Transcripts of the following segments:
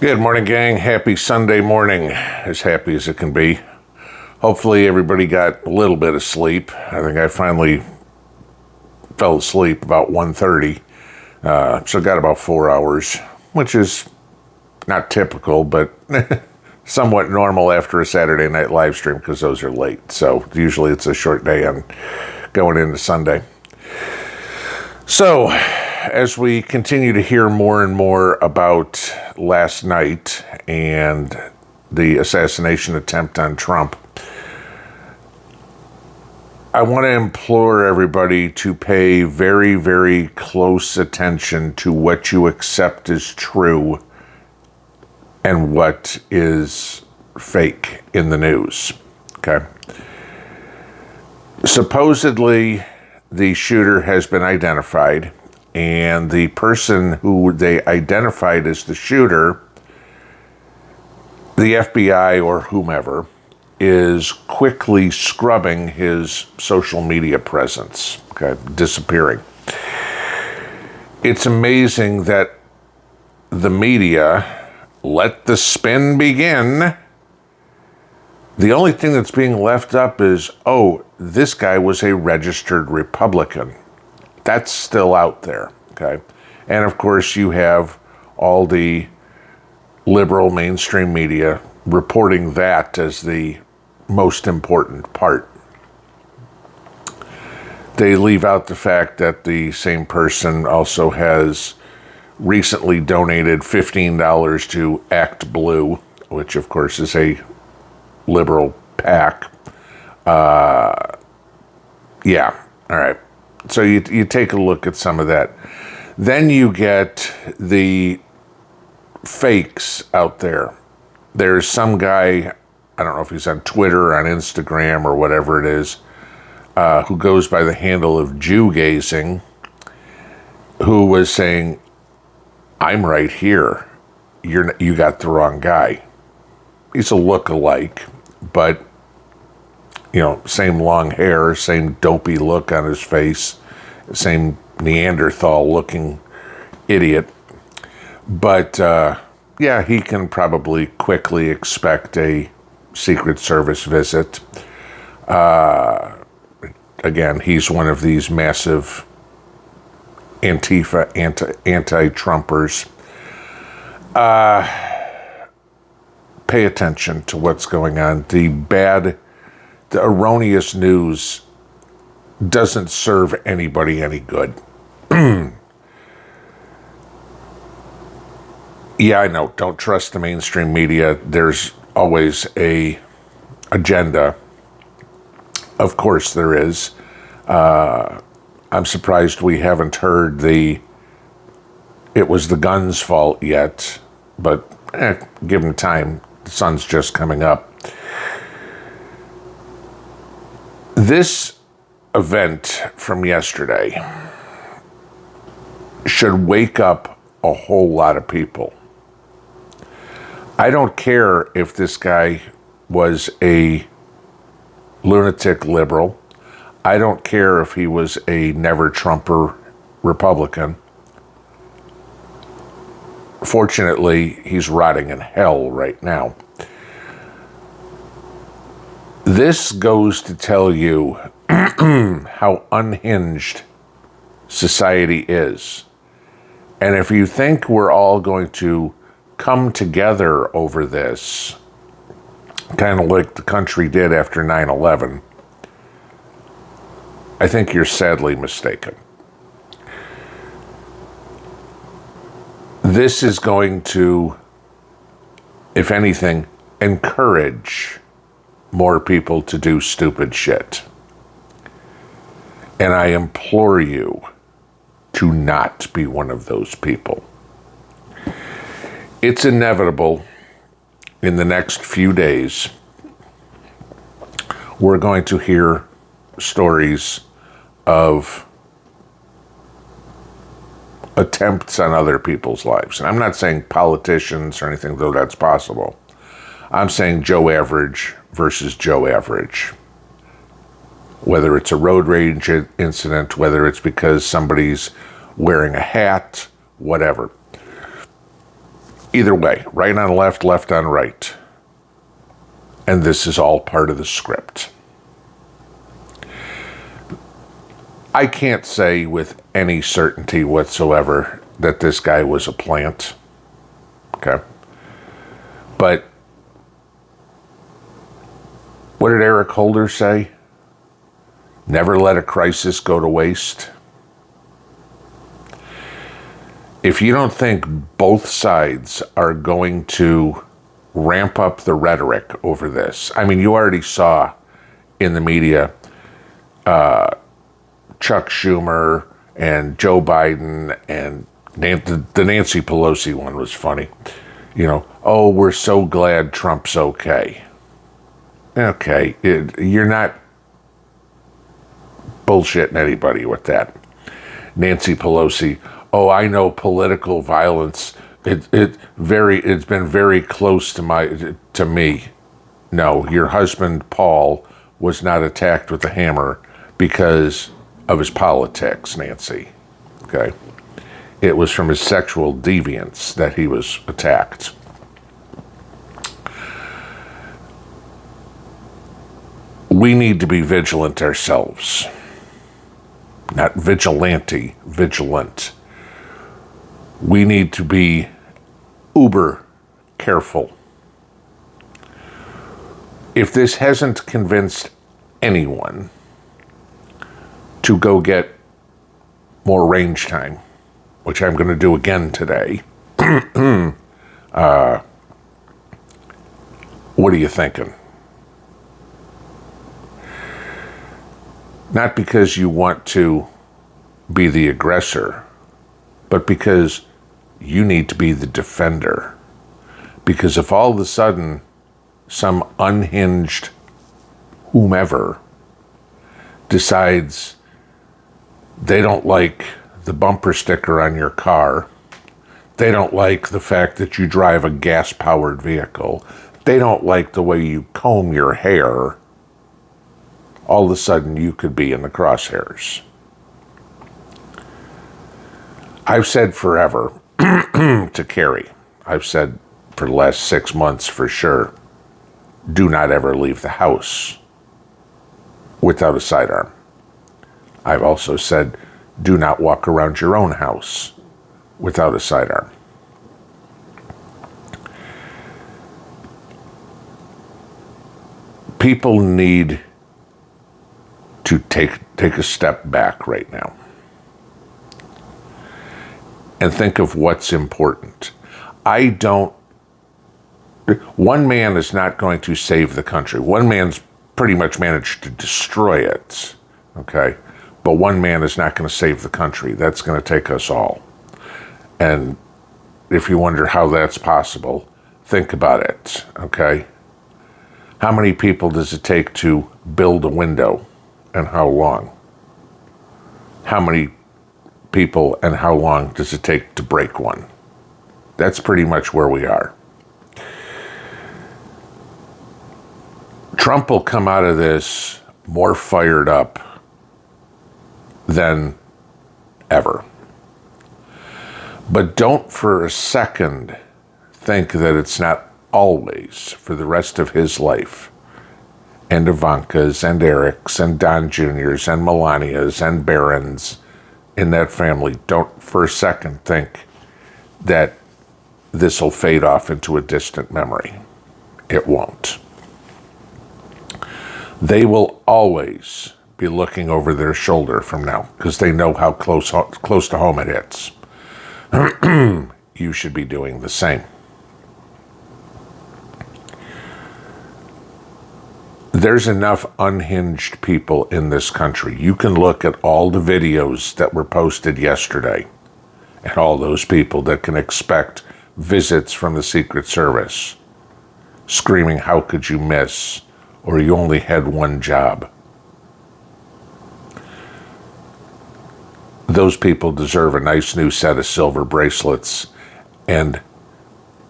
Good morning, gang. Happy Sunday morning. As happy as it can be. Hopefully everybody got a little bit of sleep. I think I finally fell asleep about 1:30. So got about 4 hours, which is not typical, but somewhat normal after a Saturday night live stream because those are late. So usually it's a short day on going into Sunday. So as we continue to hear more and more about last night and the assassination attempt on Trump, I want to implore everybody to pay very, very close attention to what you accept as true and what is fake in the news, okay? Supposedly, the shooter has been identified, and the person who they identified as the shooter, the FBI or whomever, is quickly scrubbing his social media presence, okay, disappearing. It's amazing that the media let the spin begin. The only thing that's being left up is, oh, this guy was a registered Republican. That's still out there, okay? And of course, you have all the liberal mainstream media reporting that as the most important part. They leave out the fact that the same person also has recently donated $15 to Act Blue, which of course is a liberal PAC. Yeah, all right. So you take a look at some of that. Then you get the fakes out there. There's some guy, I don't know if he's on Twitter or on Instagram or whatever it is, who goes by the handle of Jew Gazing, who was saying, I'm right here. You got the wrong guy. He's a look-alike, but same long hair, same dopey look on his face, same Neanderthal-looking idiot. But, yeah, he can probably quickly expect a Secret Service visit. Again, he's one of these massive Antifa, anti-Trumpers. Pay attention to what's going on. The erroneous news doesn't serve anybody any good. Yeah, I know. Don't trust the mainstream media. There's always a agenda. Of course there is. I'm surprised we haven't heard it was the gun's fault yet, but give them time. The sun's just coming up. This event from yesterday should wake up a whole lot of people. I don't care if this guy was a lunatic liberal. I don't care if he was a never-Trumper Republican. Fortunately, he's rotting in hell right now. This goes to tell you how unhinged society is. And if you think we're all going to come together over this, kind of like the country did after 9/11, I think you're sadly mistaken. This is going to, if anything, encourage more people to do stupid shit. And I implore you to not be one of those people. It's inevitable in the next few days we're going to hear stories of attempts on other people's lives. And I'm not saying politicians or anything, though that's possible. I'm saying Joe Average versus Joe Average. Whether it's a road rage incident, whether it's because somebody's wearing a hat, whatever. Either way, right on left, left on right. And this is all part of the script. I can't say with any certainty whatsoever that this guy was a plant. Okay. But what did Eric Holder say? Never let a crisis go to waste. If you don't think both sides are going to ramp up the rhetoric over this, I mean, you already saw in the media Chuck Schumer and Joe Biden, and the Nancy Pelosi one was funny. You know, oh, we're so glad Trump's okay. Okay, you're not bullshitting anybody with that. Nancy Pelosi, oh, I know political violence. It's been very close to me. No, your husband Paul was not attacked with a hammer because of his politics, Nancy. Okay, it was from his sexual deviance that he was attacked. We need to be vigilant ourselves. Not vigilante, vigilant. We need to be uber careful. If this hasn't convinced anyone to go get more range time, which I'm going to do again today, what are you thinking? Not because you want to be the aggressor, but because you need to be the defender. Because if all of a sudden some unhinged whomever decides they don't like the bumper sticker on your car, they don't like the fact that you drive a gas-powered vehicle, they don't like the way you comb your hair, all of a sudden you could be in the crosshairs. I've said forever to Carrie, I've said for the last 6 months for sure, do not ever leave the house without a sidearm. I've also said, do not walk around your own house without a sidearm. People need to take a step back right now and think of what's important. One man is not going to save the country. One man's pretty much managed to destroy it, okay? But one man is not going to save the country. That's going to take us all. And if you wonder how that's possible, think about it, okay? How many people does it take to build a window, and how long? How many people and how long does it take to break one? That's pretty much where we are. Trump will come out of this more fired up than ever. But don't for a second think that it's not always for the rest of his life, and Ivanka's and Eric's and Don Jr.'s and Melania's and Barron's in that family. Don't for a second think that this will fade off into a distant memory. It won't. They will always be looking over their shoulder from now because they know how close to home it hits. You should be doing the same. There's enough unhinged people in this country. You can look at all the videos that were posted yesterday and all those people that can expect visits from the Secret Service screaming, "How could you miss?" or "You only had one job." Those people deserve a nice new set of silver bracelets and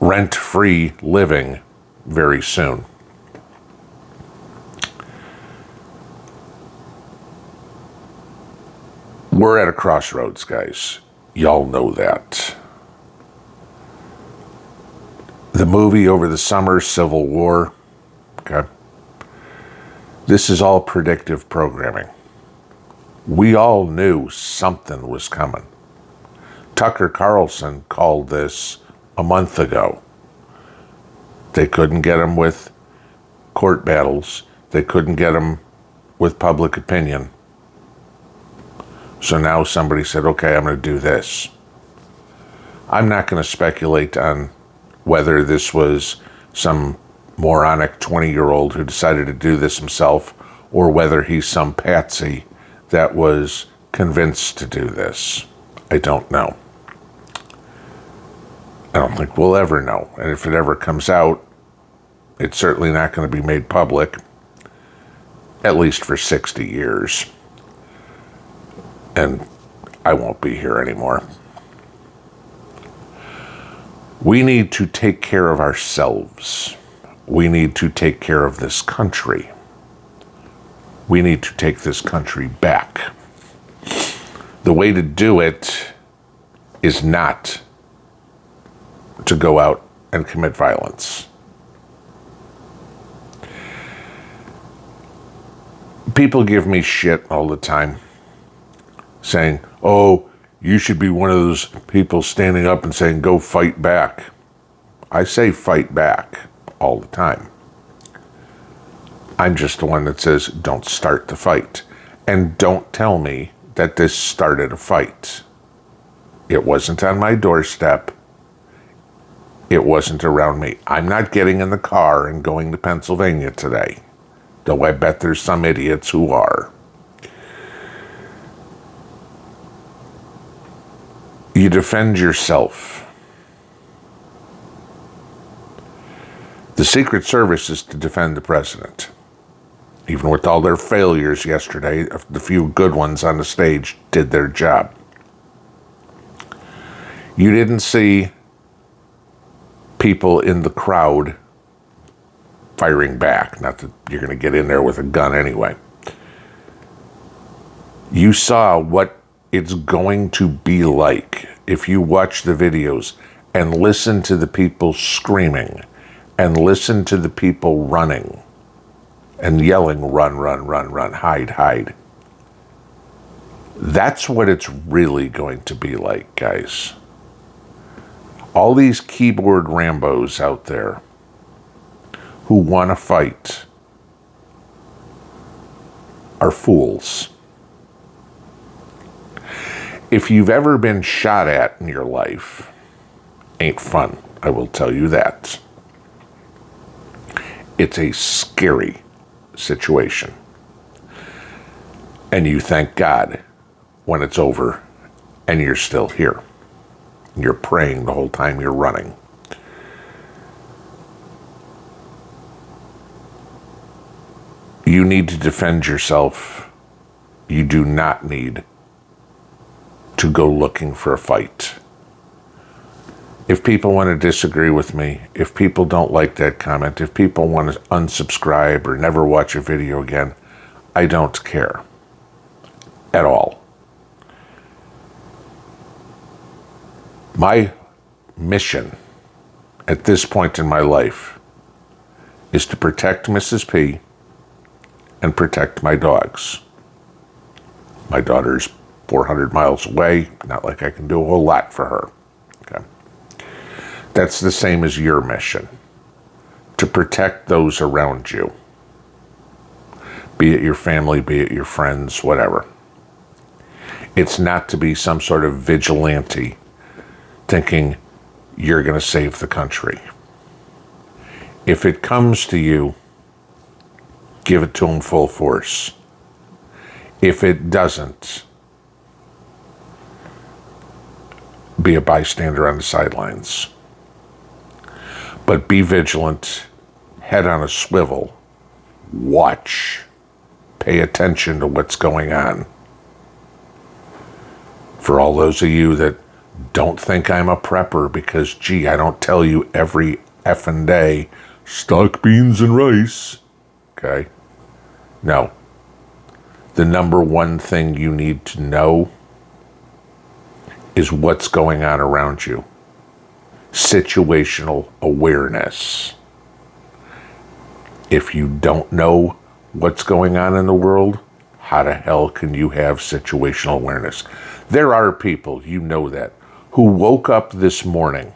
rent-free living very soon. We're at a crossroads, guys. Y'all know that. The movie over the summer, Civil War. Okay. This is all predictive programming. We all knew something was coming. Tucker Carlson called this a month ago. They couldn't get him with court battles. They couldn't get him with public opinion. So now somebody said, okay, I'm going to do this. I'm not going to speculate on whether this was some moronic 20-year-old who decided to do this himself or whether he's some patsy that was convinced to do this. I don't know. I don't think we'll ever know. And if it ever comes out, it's certainly not going to be made public, at least for 60 years. And I won't be here anymore. We need to take care of ourselves. We need to take care of this country. We need to take this country back. The way to do it is not to go out and commit violence. People give me shit all the time, saying, oh, you should be one of those people standing up and saying, go fight back. I say fight back all the time. I'm just the one that says, don't start the fight. And don't tell me that this started a fight. It wasn't on my doorstep. It wasn't around me. I'm not getting in the car and going to Pennsylvania today, though I bet there's some idiots who are. You defend yourself. The Secret Service is to defend the president. Even with all their failures yesterday, the few good ones on the stage did their job. You didn't see people in the crowd firing back. Not that you're going to get in there with a gun anyway. You saw what it's going to be like if you watch the videos and listen to the people screaming and listen to the people running and yelling, run, run, run, run, hide, hide. That's what it's really going to be like, guys. All these keyboard Rambos out there who want to fight are fools. If you've ever been shot at in your life, ain't fun, I will tell you that. It's a scary situation. And you thank God when it's over and you're still here. You're praying the whole time you're running. You need to defend yourself. You do not need to go looking for a fight. If people want to disagree with me, if people don't like that comment, if people want to unsubscribe or never watch a video again, I don't care at all. My mission at this point in my life is to protect Mrs. P and protect my dogs. My daughter's 400 miles away, not like I can do a whole lot for her. Okay. That's the same as your mission, to protect those around you. Be it your family, be it your friends, whatever. It's not to be some sort of vigilante thinking you're going to save the country. If it comes to you, give it to them full force. If it doesn't, be a bystander on the sidelines. But be vigilant, head on a swivel, watch, pay attention to what's going on. For all those of you that don't think I'm a prepper because, gee, I don't tell you every effing day, stock beans and rice, okay? No. The number one thing you need to know is what's going on around you. Situational awareness. If you don't know what's going on in the world, how the hell can you have situational awareness? There are people, you know that, who woke up this morning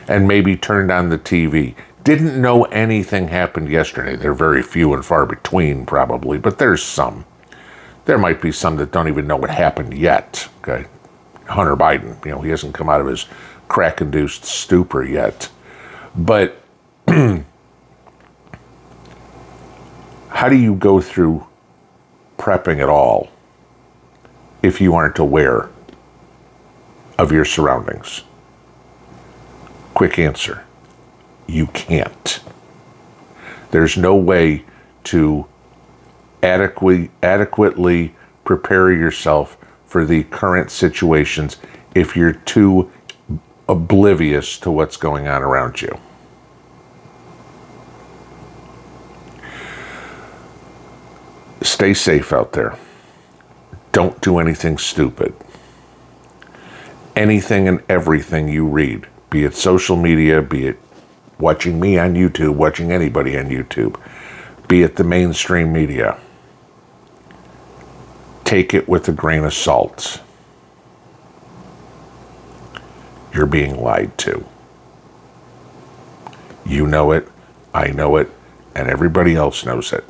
and maybe turned on the TV, didn't know anything happened yesterday. They're very few and far between probably, but there's some. There might be some that don't even know what happened yet. Okay, Hunter Biden, he hasn't come out of his crack-induced stupor yet. But how do you go through prepping at all if you aren't aware of your surroundings? Quick answer: you can't. There's no way to adequately prepare yourself for the current situations if you're too oblivious to what's going on around you. Stay safe out there. Don't do anything stupid. Anything and everything you read, be it social media, be it watching me on YouTube, watching anybody on YouTube, be it the mainstream media, take it with a grain of salt. You're being lied to. You know it, I know it, and everybody else knows it.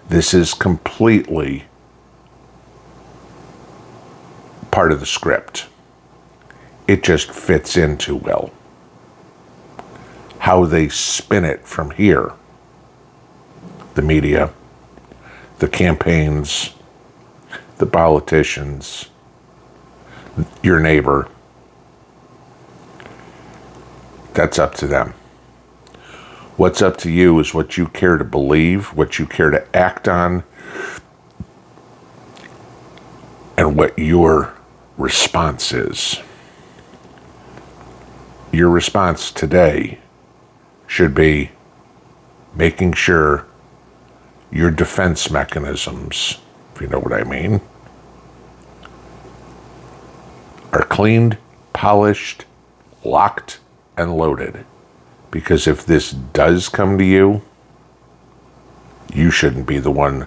This is completely part of the script. It just fits in too well. How they spin it from here, the media, the campaigns, the politicians, your neighbor, that's up to them. What's up to you is what you care to believe, what you care to act on, and what your response is. Your response today should be making sure your defense mechanisms, if you know what I mean, are cleaned, polished, locked, and loaded. Because if this does come to you, you shouldn't be the one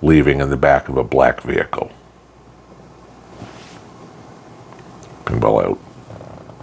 leaving in the back of a black vehicle. Pinball out.